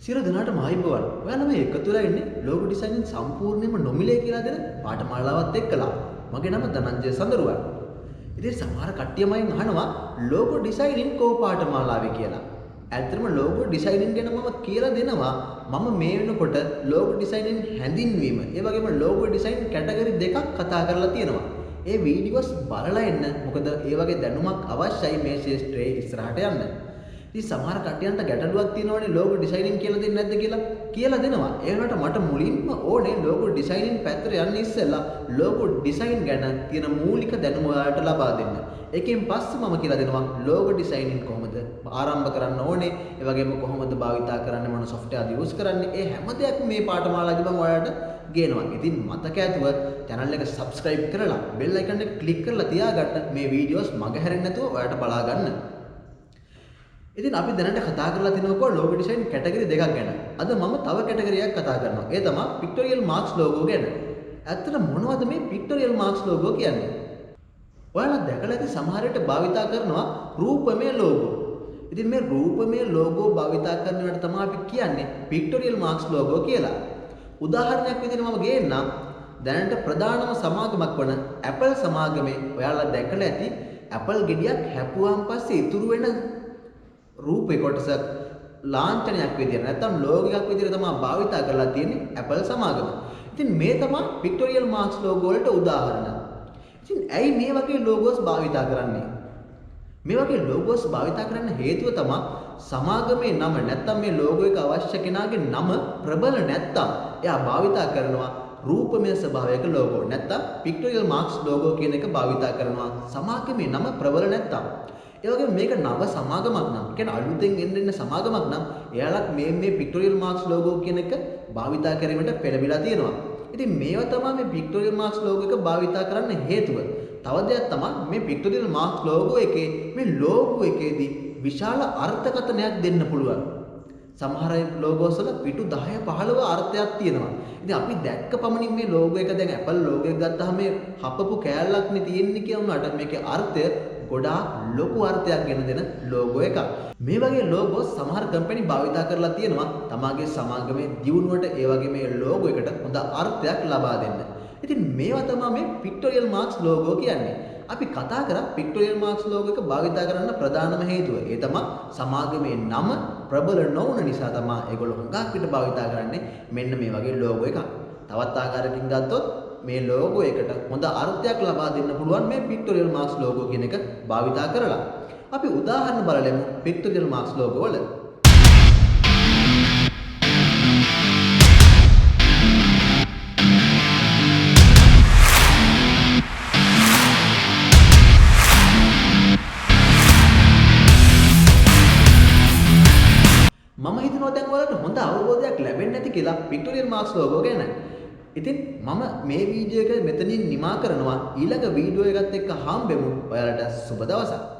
සියලු දෙනාටම ආයුබෝවන්. ඔයාලා මේ එකතු වෙලා ඉන්නේ ලෝගෝ ඩිසයිනින් සම්පූර්ණයෙන්ම නොමිලේ කියලා දෙන පාඨමාලාවත් එක්කලා. මගේ නම ධනංජය සඳරුවන්. ඉතින් සමහර කට්ටිය මගෙන් අහනවා ලෝගෝ ඩිසයිනින් කෝ පාඨමාලාවේ කියලා. ඇත්තටම ලෝගෝ ඩිසයිනින් ගැන මම කියලා දෙනවා. මම මේ වෙනකොට ලෝගෝ ඩිසයිනින් හැඳින්වීම, ඒ වගේම ලෝගෝ ඩිසයින් කැටගරි දෙකක් කතා කරලා තියෙනවා. ඒ වීඩියෝස් බලලා එන්න. මොකද ඒ වගේ දැනුමක් අවශ්‍යයි මේ ශාස්ත්‍රයේ ඉස්සරහට යන්න. ඉතින් සමහර කට්ටියන්ට ගැටලුවක් තියෙනවනේ ලෝගෝ ඩිසයිනින් කියලා දෙන්නේ නැද්ද කියලා දෙනවා. ඒ වුණාට මට මුලින්ම ඕනේ ලෝගෝ ඩිසයිනින් පැත්තට යන්න ඉස්සෙල්ලා ලෝගෝ ඩිසයින් ගැන තියෙන මූලික දැනුම ඔයාලට ලබා දෙන්න. ඒකෙන් පස්සේ මම කියලා දෙනවා ලෝගෝ ඩිසයිනින් කොහොමද ආරම්භ කරන්න ඕනේ, ඒ වගේම කොහොමද භාවිතා කරන්නේ, මොන software යූස් කරන්නේ, ඒ හැම දෙයක්ම මේ පාඨමාලාවේදී මම ඔයාලට ගේනවා. ඉතින් මතක ඇතුව channel එක subscribe කරලා bell icon එක click කරලා තියාගන්න මේ videos මගහැරෙන්නේ නැතුව ඔයාලට බලා ගන්න. ඉතින් අපි දැනට කතා කරලා තිනවකෝ ලෝගෝ ඩිසයින් කැටගරි දෙකක් ගැන. අද මම තව කැටගරියක් කතා කරනවා. ඒ තමයි පික්ටෝරියල් මාක්ස් ලෝගෝ ගැන. ඇත්තට මොනවද මේ පික්ටෝරියල් මාක්ස් ලෝගෝ කියන්නේ? ඔයාලා දැකලා ඇති සමහර විට භාවිතා කරනවා රූපමය ලෝගෝ. ඉතින් මේ රූපමය ලෝගෝ භාවිතා කරනවට තමයි අපි කියන්නේ පික්ටෝරියල් මාක්ස් ලෝගෝ කියලා. උදාහරණයක් විදිහට මම ගේන්නම්. දැනට ප්‍රධානම සමාගමක් වන Apple සමාගමේ ඔයාලා දැකලා ඇති Apple ගෙඩියක් හැපුවාන් පස්සේ ඉතුරු වෙන රූපේ කොටසක් ලාංඡනයක් විදියට නැත්නම් ලෝගෝ එකක් විදියට තමයි භාවිතා කරලා තියෙන්නේ Apple සමාගම. ඉතින් මේ තමයි පික්ටෝරියල් මාක්ස් ලෝගෝ වලට උදාහරණ. ඉතින් ඇයි මේ වගේ ලෝගෝස් භාවිතා කරන්නේ? මේ වගේ ලෝගෝස් භාවිතා කරන්න හේතුව තමයි සමාගමේ නම නැත්නම් මේ ලෝගෝ එක අවශ්‍ය කෙනාගේ නම ප්‍රබල නැත්නම් එයා භාවිතා කරනවා රූපමය ස්වභාවයක ලෝගෝ නැත්නම් පික්ටෝරියල් මාක්ස් ලෝගෝ කියන එක භාවිතා කරනවා සමාගමේ නම ප්‍රබල නැත්නම්. ඒ වගේම මේක නව සමාගමක් නම්, කියන්නේ අලුතෙන් එන්න සමාගමක් නම් එයාලත් මේ පික්ටෝරියල් මාක්ස් ලෝගෝ කියන එක භාවිතා කිරීමට පෙළඹිලා තියෙනවා. ඉතින් මේවා තමයි මේ පික්ටෝරියල් මාක්ස් ලෝගෝ එක භාවිතා කරන්න හේතුව. තව දෙයක් තමයි මේ පික්ටෝරියල් මාක්ස් ලෝගෝ එකේ මේ ලෝගෝ එකේදී විශාල අර්ථකථනයක් දෙන්න පුළුවන්. සමහර ලෝගෝස් වල පිටු 10 15 අර්ථයක් තියෙනවා. ඉතින් අපි දැක්ක පමණින් මේ ලෝගෝ එක දැන් Apple ලෝගෝ එක ගත්තාම මේ හපපු කෑල්ලක් නේ තියෙන්නේ කියුණාට මේකේ අර්ථය ගොඩාක් ලොකු අර්ථයක් ගෙන දෙන ලෝගෝ එකක්. මේ වගේ ලෝගෝස් සමහර කම්පැනි භාවිතා කරලා තියෙනවා තමාගේ සමාගමේ දියුණුවට ඒ වගේ මේ ලෝගෝ එකට හොඳ අර්ථයක් ලබා දෙන්න. ඉතින් මේවා තමයි මේ පික්ටෝරියල් මාක්ස් ලෝගෝ කියන්නේ. අපි කතා කරා පික්ටෝරියල් මාක්ස් ලෝගෝ එක භාවිතා කරන්න ප්‍රධානම හේතුව. ඒ තමයි සමාගමේ නම ප්‍රබල නොවුන නිසා තමයි ඒගොල්ලෝ හුඟක් විට භාවිතා කරන්නේ මෙන්න මේ වගේ ලෝගෝ එකක්. තවත් ආකාරයකින් ගත්තොත් මේ ලෝගෝ එකට හොඳ අර්ථයක් ලබා දෙන්න පුළුවන් මේ පික්ටෝරියල් මාක්ස් ලෝගෝ කියන එක භාවිතා කරලා. අපි උදාහරණ බලමු පික්ටෝරියල් මාක්ස් ලෝගෝ වල. මම හිතනවා දැන් ඔයාලට හොඳ අවබෝධයක් ලැබෙන්නේ නැති කියලා පික්ටෝරියල් මාක්ස් ලෝගෝ ගැන. ඉතින් මම මේ වීඩියෝ එක මෙතනින් නිමා කරනවා. ඊළඟ වීඩියෝ එකත් එක්ක හම්බෙමු. ඔයාලට සුබ දවසක්.